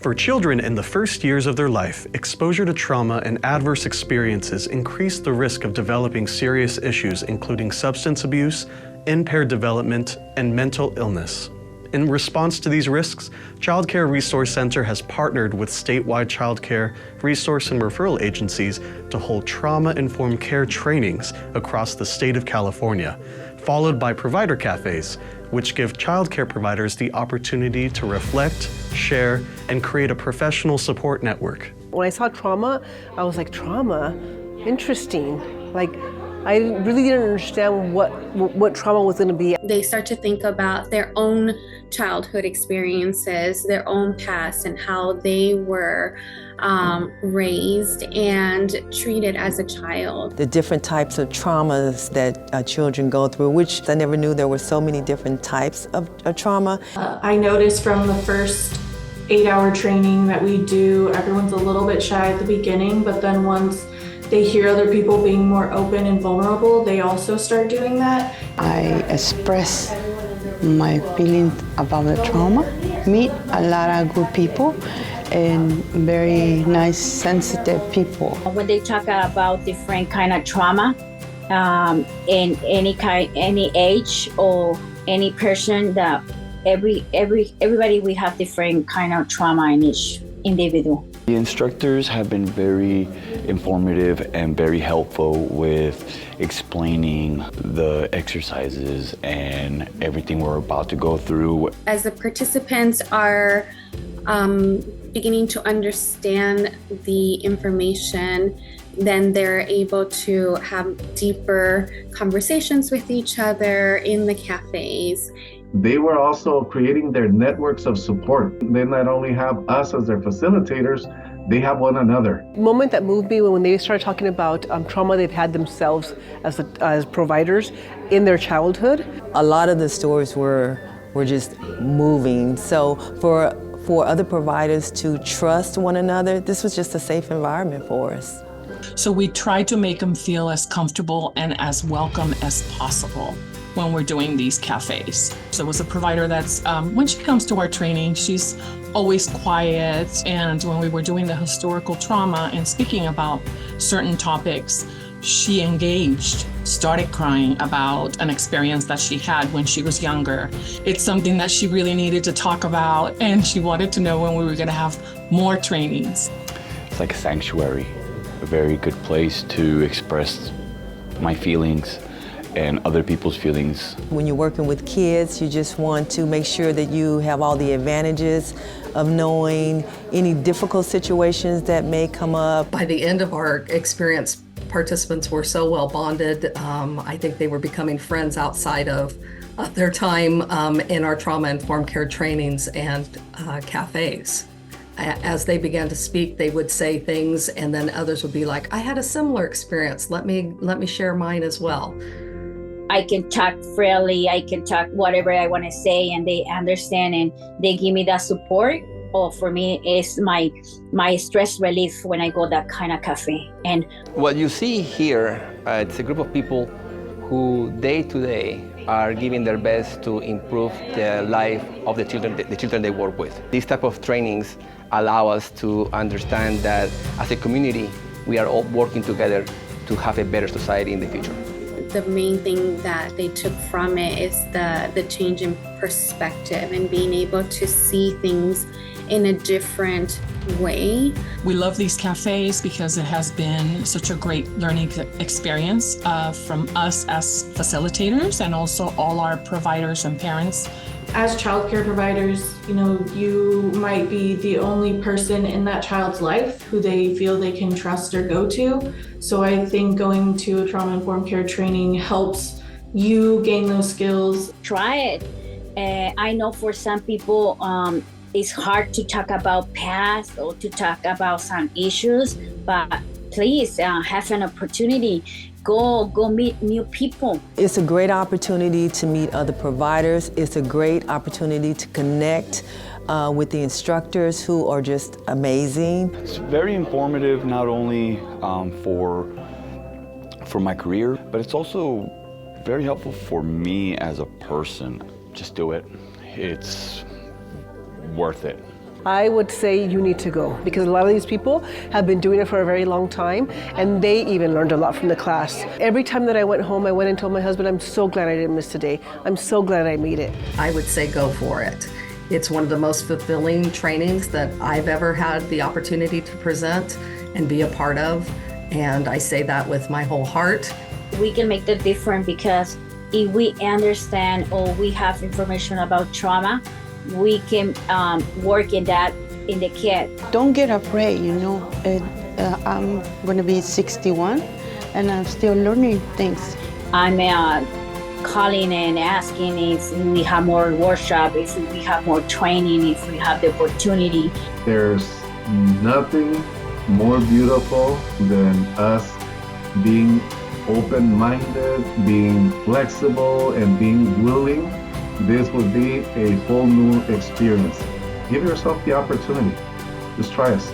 For children in the first years of their life, exposure to trauma and adverse experiences increase the risk of developing serious issues including substance abuse, impaired development, and mental illness. In response to these risks, Childcare Resource Center has partnered with statewide childcare resource and referral agencies to hold trauma-informed care trainings across the state of California, followed by provider cafés, which give childcare providers the opportunity to reflect, share, and create a professional support network. When I saw trauma, I was like, trauma? Interesting. Like, I really didn't understand what trauma was going to be. They start to think about their own childhood experiences, their own past, and how they were raised and treated as a child. The different types of traumas that children go through, which I never knew there were so many different types of trauma. I noticed from the first 8-hour training that we do, everyone's a little bit shy at the beginning, but then once they hear other people being more open and vulnerable, they also start doing that. I express my feelings about the trauma, meet a lot of good people and very nice, sensitive people. When they talk about different kind of trauma, in any age or any person, that everybody we have different kind of trauma in each individual. The instructors have been very informative and very helpful with explaining the exercises and everything we're about to go through. As the participants are beginning to understand the information, then they're able to have deeper conversations with each other in the cafes. They were also creating their networks of support. They not only have us as their facilitators, they have one another. The moment that moved me when they started talking about trauma they've had themselves as providers in their childhood. A lot of the stories were just moving. So for other providers to trust one another, this was just a safe environment for us. So we try to make them feel as comfortable and as welcome as possible when we're doing these cafes. So it was a provider that's, when she comes to our training, she's always quiet. And when we were doing the historical trauma and speaking about certain topics, she engaged, started crying about an experience that she had when she was younger. It's something that she really needed to talk about, and she wanted to know when we were gonna have more trainings. It's like a sanctuary, a very good place to express my feelings and other people's feelings. When you're working with kids, you just want to make sure that you have all the advantages of knowing any difficult situations that may come up. By the end of our experience, participants were so well bonded. I think they were becoming friends outside of their time in our trauma-informed care trainings and cafes. As they began to speak, they would say things, and then others would be like, I had a similar experience. Let me share mine as well. I can talk freely, I can talk whatever I want to say, and they understand and they give me that support. Oh, for me, it's my stress relief when I go that kind of cafe. And what you see here, it's a group of people who day to day are giving their best to improve the life of the children they work with. These type of trainings allow us to understand that as a community, we are all working together to have a better society in the future. The main thing that they took from it is the change in perspective and being able to see things in a different way. We love these cafes because it has been such a great learning experience from us as facilitators and also all our providers and parents. As childcare providers, you might be the only person in that child's life who they feel they can trust or go to. So I think going to a trauma-informed care training helps you gain those skills. Try it. I know for some people, it's hard to talk about past or to talk about some issues, but please have an opportunity. Go meet new people. It's a great opportunity to meet other providers. It's a great opportunity to connect with the instructors who are just amazing. It's very informative, not only for my career, but it's also very helpful for me as a person. Just do it. It's worth it. I would say you need to go, because a lot of these people have been doing it for a very long time, and they even learned a lot from the class. Every time that I went home, I went and told my husband, I'm so glad I didn't miss today. I'm so glad I made it. I would say go for it. It's one of the most fulfilling trainings that I've ever had the opportunity to present and be a part of, and I say that with my whole heart. We can make the difference, because if we understand or we have information about trauma, we can work in that in the kid. Don't get afraid, I'm going to be 61 and I'm still learning things. I'm calling and asking if we have more workshop, if we have more training, if we have the opportunity. There's nothing more beautiful than us being open-minded, being flexible, and being willing. This would be a whole new experience. Give yourself the opportunity. Just try us.